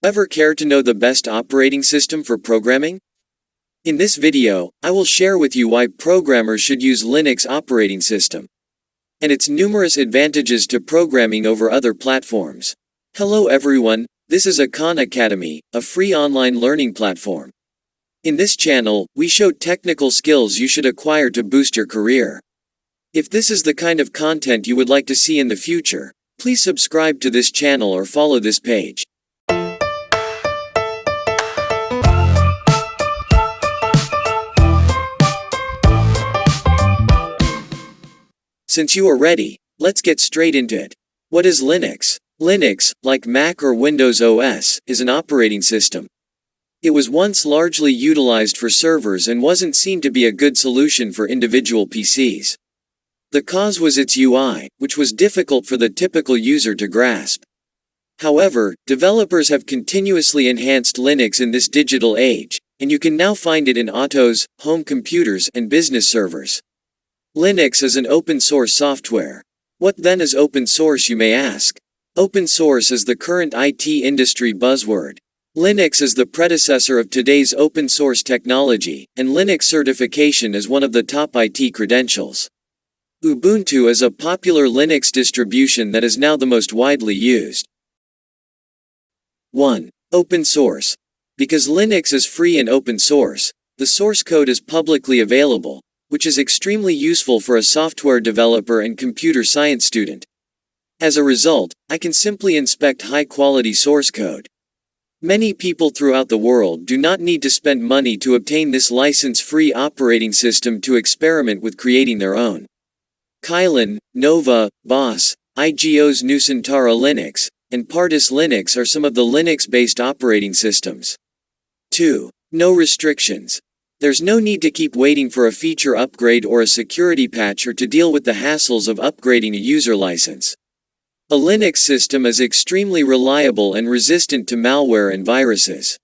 Ever care to know the best operating system for programming? In this video, I will share with you why programmers should use Linux operating system and its numerous advantages to programming over other platforms. Hello everyone, this is Khan Academy, a free online learning platform. In this channel, we show technical skills you should acquire to boost your career. If this is the kind of content you would like to see in the future, please subscribe to this channel or follow this page. Since you are ready, let's get straight into it. What is Linux? Linux, like Mac or Windows OS, is an operating system. It was once largely utilized for servers and wasn't seen to be a good solution for individual PCs. The cause was its UI, which was difficult for the typical user to grasp. However, developers have continuously enhanced Linux in this digital age, and you can now find it in autos, home computers, and business servers. Linux is an open-source software. What then is open source, you may ask? Open source is the current IT industry buzzword. Linux is the predecessor of today's open-source technology, and Linux certification is one of the top IT credentials. Ubuntu is a popular Linux distribution that is now the most widely used. 1. Open source. Because Linux is free and open source, the source code is publicly available, which is extremely useful for a software developer and computer science student. As a result, I can simply inspect high-quality source code. Many people throughout the world do not need to spend money to obtain this license-free operating system to experiment with creating their own. Kylin, Nova, Boss, IGO's Nusantara Linux, and Partis Linux are some of the Linux-based operating systems. 2. No restrictions. There's no need to keep waiting for a feature upgrade or a security patch or to deal with the hassles of upgrading a user license. A Linux system is extremely reliable and resistant to malware and viruses.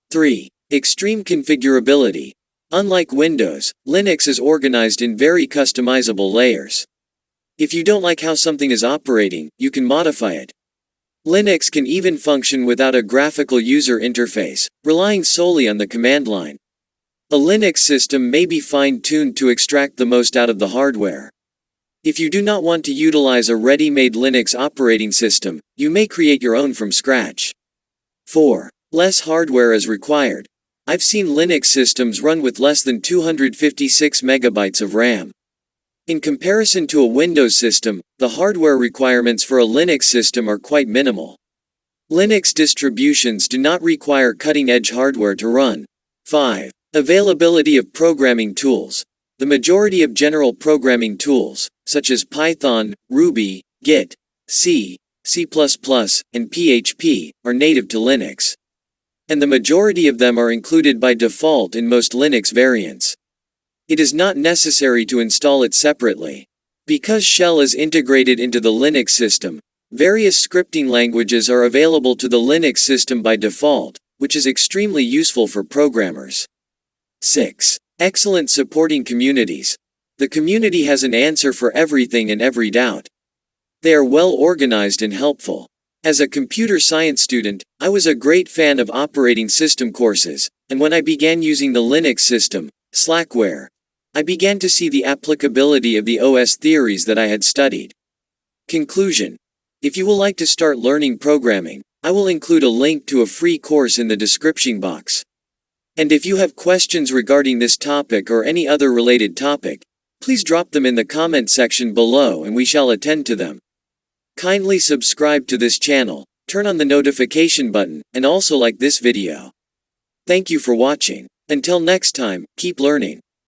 3. Extreme configurability. Unlike Windows, Linux is organized in very customizable layers. If you don't like how something is operating, you can modify it. Linux can even function without a graphical user interface, relying solely on the command line. A Linux system may be fine-tuned to extract the most out of the hardware. If you do not want to utilize a ready-made Linux operating system, you may create your own from scratch. 4. Less hardware is required. I've seen Linux systems run with less than 256 megabytes of RAM. In comparison to a Windows system, the hardware requirements for a Linux system are quite minimal. Linux distributions do not require cutting-edge hardware to run. 5. Availability of programming tools. The majority of general programming tools, such as Python, Ruby, Git, C, C++, and PHP, are native to Linux. And the majority of them are included by default in most Linux variants. It is not necessary to install it separately. Because Shell is integrated into the Linux system, various scripting languages are available to the Linux system by default, which is extremely useful for programmers. 6. Excellent supporting communities. The community has an answer for everything and every doubt. They are well organized and helpful. As a computer science student, I was a great fan of operating system courses, and when I began using the Linux system, Slackware, I began to see the applicability of the OS theories that I had studied. Conclusion. If you would like to start learning programming, I will include a link to a free course in the description box. And if you have questions regarding this topic or any other related topic, please drop them in the comment section below and we shall attend to them. Kindly subscribe to this channel, turn on the notification button, and also like this video. Thank you for watching. Until next time, keep learning.